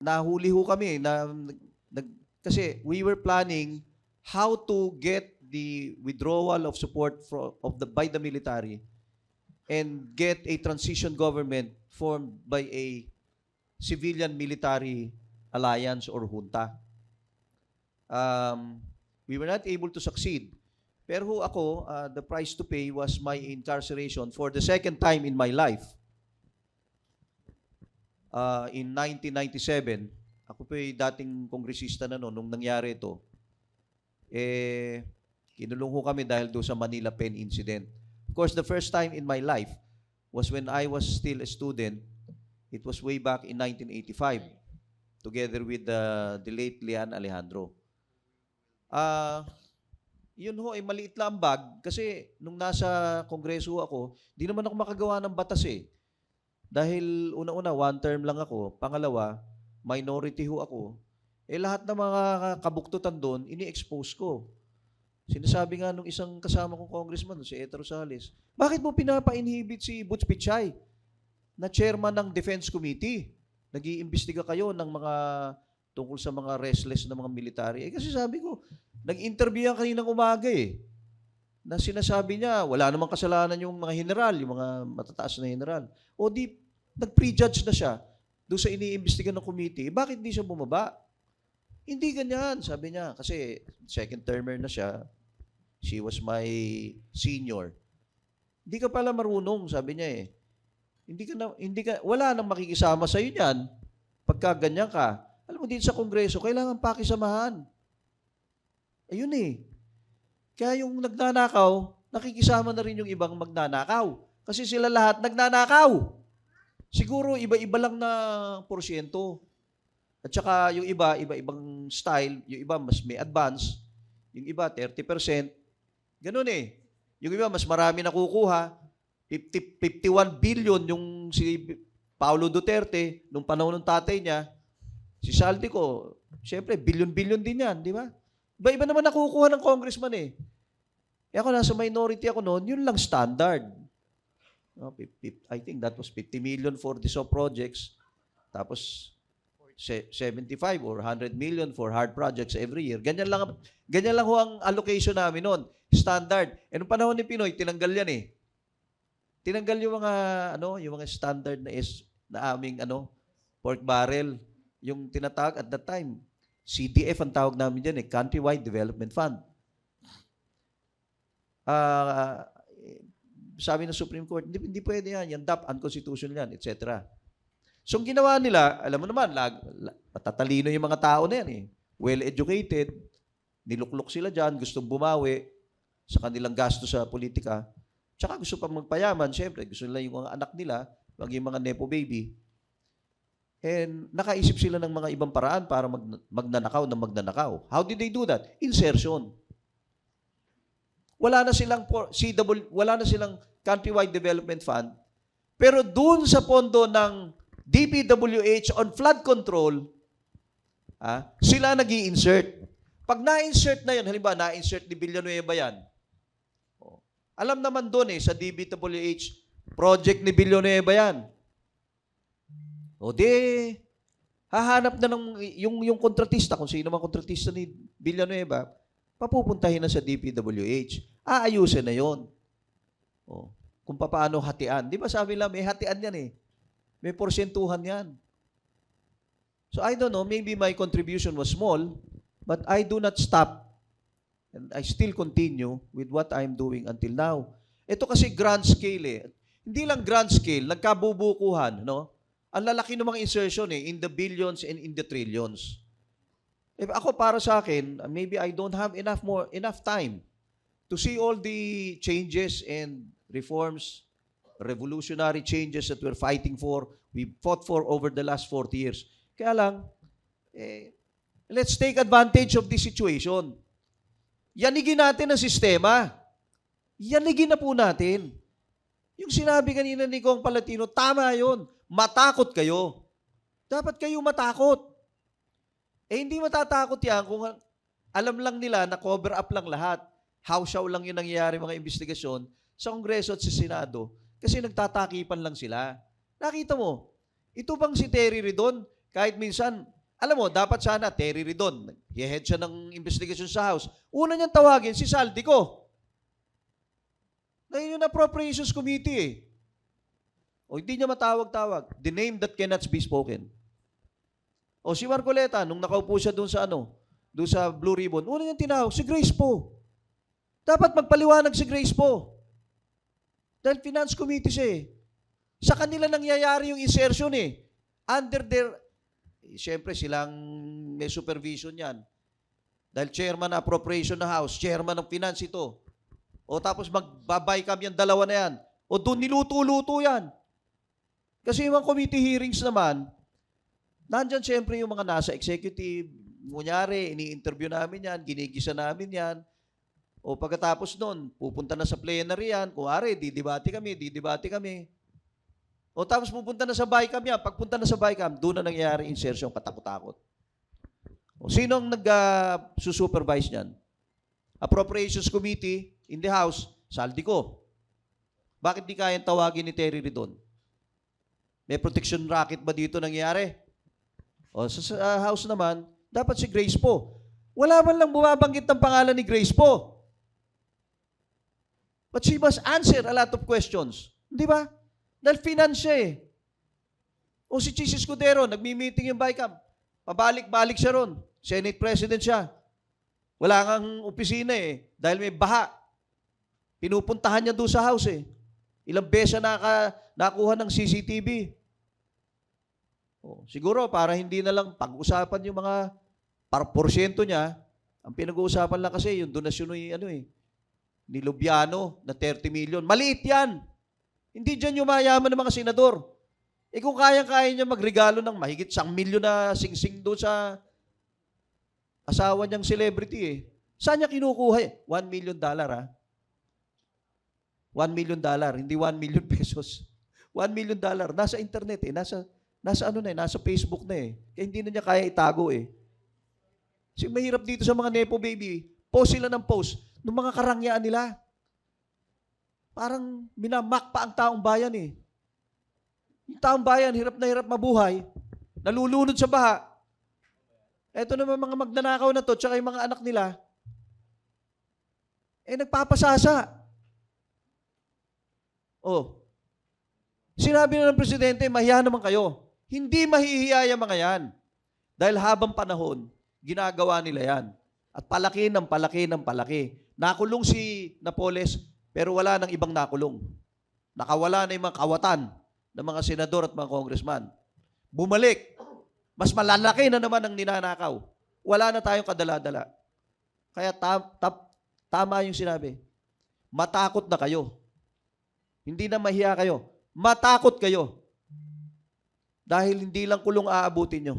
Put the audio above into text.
nahuli ho kami kasi we were planning how to get the withdrawal of support by the military and get a transition government formed by a civilian military alliance or junta. We were not able to succeed. Pero ho ako, the price to pay was my incarceration for the second time in my life. In 1997, ako po yung dating kongresista na noon, nung nangyari ito, kinulong ho kami dahil doon sa Manila Pen incident. Of course, the first time in my life was when I was still a student. It was way back in 1985, together with the late Lian Alejandro. Yun ho, ay maliit lang ang bag kasi nung nasa kongreso ako, di naman ako makagawa ng batas eh. Dahil una-una, one term lang ako. Pangalawa, minority ho ako. Lahat ng mga kabuktutan doon, ini-expose ko. Sinasabi nga nung isang kasama kong congressman, si Eto Rosales, bakit mo pinapa-inhibit si Butch Pichay na chairman ng Defense Committee? Nag-iimbestiga kayo ng mga tungkol sa mga restless na mga military. Kasi sabi ko, nag-interview yan kaninang umaga eh. Na sinasabi niya, wala namang kasalanan yung mga general, yung mga matataas na general. O di, nag-prejudge na siya doon sa iniimbestigan ng committee. Bakit hindi siya bumaba? Hindi ganyan, sabi niya. Kasi second termer na siya. She was my senior. Hindi ka pala marunong, sabi niya eh. Wala nang makikisama sa'yo niyan pagka ganyan ka. Alam mo, dito sa Kongreso, kailangan pakisamahan. Ayun eh. Kaya yung nagnanakaw, nakikisama na rin yung ibang magnanakaw. Kasi sila lahat nagnanakaw. Siguro iba-iba lang na porsyento. At saka yung iba-ibang style. Yung iba mas may advance. Yung iba 30%. Ganun eh. Yung iba mas marami nakukuha. 51 billion yung si Paulo Duterte nung panahon ng tatay niya. Si Saldico, syempre, billion-billion din yan, di ba? Iba-iba naman nakukuha ng congressman eh. Ako nasa minority ako noon, yun lang standard. I think that was 50 million for the SO projects. Tapos 75 or 100 million for hard projects every year. Ganyan lang ho ang allocation namin noon. Standard. Nung panahon ni Pinoy, tinanggal yan eh. Tinanggal yung mga standard na aming pork barrel. Yung tinatawag at that time, CDF ang tawag namin dyan eh, Countrywide Development Fund. Sabi ng Supreme Court, hindi pwede yan, yan DAP, unconstitutional yan, etc. So, ang ginawa nila, alam mo naman, matatalino yung mga tao na yan eh. Well-educated, niluklok sila dyan, gustong bumawi sa kanilang gasto sa politika. Tsaka gusto pa magpayaman, syempre, gusto nila yung mga anak nila, yung mga nepo baby. And nakaisip sila ng mga ibang paraan para magnanakaw. How did they do that? Insertion. Wala na silang Countrywide Development Fund. Pero dun sa pondo ng DPWH on flood control, sila nag-i-insert. Pag na-insert na yun, halimbawa, na-insert ni Villanueva yan. Alam naman dun sa DPWH, project ni Villanueva yan. O di, hahanap na yung kontratista, kung sino man kontratista ni Villanueva, papupuntahin na sa DPWH. Aayusin na yon. Kung paano hatian. Di ba sabi lang, may hatian yan eh. May porsyentuhan yan. So I don't know, maybe my contribution was small, but I do not stop. And I still continue with what I'm doing until now. Ito kasi grand scale eh. Hindi lang grand scale, nagkabubukuhan, no? Ang lalaki ng mga insertion eh, in the billions and in the trillions. Ako para sa akin, maybe I don't have enough time to see all the changes and reforms, revolutionary changes that we're fighting for, we fought for over the last 40 years. Kaya lang, let's take advantage of this situation. Yanigin natin ang sistema. Yanigin na po natin. Yung sinabi kanina ni Kong Palatino, tama yun. Matakot kayo. Dapat kayo matakot. Hindi matatakot yan kung alam lang nila na cover up lang lahat. How-show lang yung nangyayari mga investigasyon sa Kongreso at sa Senado kasi nagtatakipan lang sila. Nakita mo, ito bang si Terry Ridon, Kahit minsan, alam mo, dapat sana, Terry Ridon, i-head siya ng investigation sa House. Una niyang tawagin, si Saldico. Ngayon yung Appropriations Committee eh. O hindi niya matawag-tawag. The name that cannot be spoken. O si Marcoleta, nung nakaupo siya doon sa doon sa Blue Ribbon, una niyang tinawag, si Grace po. Dapat magpaliwanag si Grace po. Dahil Finance Committee siya eh. Sa kanila nangyayari yung insertion eh. Under their, siyempre silang may supervision yan. Dahil chairman ng appropriation ng House, chairman ng finance ito. O tapos magbabay kami yung dalawa na yan. O doon niluto-luto yan. Kasi yung mga committee hearings naman, nandyan siyempre yung mga nasa executive, kunyari, ini-interview namin yan, ginigisa namin yan. O pagkatapos nun, pupunta na sa plenary yan, kunyari, didibati kami. O tapos pupunta na sa BICAM yan, pagpunta na sa BICAM, doon na nangyayari insertion, katakot-takot. O sino ang nag-supervise niyan? Appropriations Committee in the House, Saldico. Bakit di kayang tawagin ni Terry Ridon? May protection racket ba dito nangyayari? O sa House naman, dapat si Grace po. Wala man lang bumabanggit ng pangalan ni Grace po. But she must answer a lot of questions. Di ba? Dahil finance siya eh. O si Chis Escudero, nagmi-meeting yung BICAM. Pabalik-balik siya ron. Senate President siya. Wala ngang opisina eh. Dahil may baha. Pinupuntahan niya doon sa House eh. Ilang beses siya nakuha ng CCTV. O, siguro para hindi na lang pag-usapan yung mga porsyento niya, ang pinag-uusapan lang kasi yung donasyon ni Lubiano na 30 million. Maliit yan. Hindi dyan yung mayaman ng mga senador. Eh kung kaya-kaya niya magregalo ng mahigit 1 milyon na sing-sing doon sa asawa niyang celebrity eh. Saan niya kinukuha eh? $1 million ha? $1 million, hindi 1 million pesos. $1 million. Nasa internet eh. Nasa Facebook na eh. Kaya hindi na niya kaya itago eh. Kasi mahirap dito sa mga Nepo baby. Post sila ng post ng mga karangyaan nila. Parang minamak pa ang taong bayan eh. Yung taong bayan, hirap na hirap mabuhay. Nalulunod sa baha. Eto naman mga magnanakaw na to, tsaka yung mga anak nila, nagpapasasa. Oh. Sinabi na ng Presidente, mahiya naman kayo. Hindi mahihiya yung mga yan. Dahil habang panahon, ginagawa nila yan. At palaki ng palaki. Nakulong si Napoles, pero wala nang ibang nakulong. Nakawala na yung mga kawatan ng mga senador at mga congressman. Bumalik. Mas malalaki na naman ang ninanakaw. Wala na tayong kadala-dala. Kaya tama yung sinabi. Matakot na kayo. Hindi na mahiya kayo. Matakot kayo. Dahil hindi lang kulong aabutin nyo.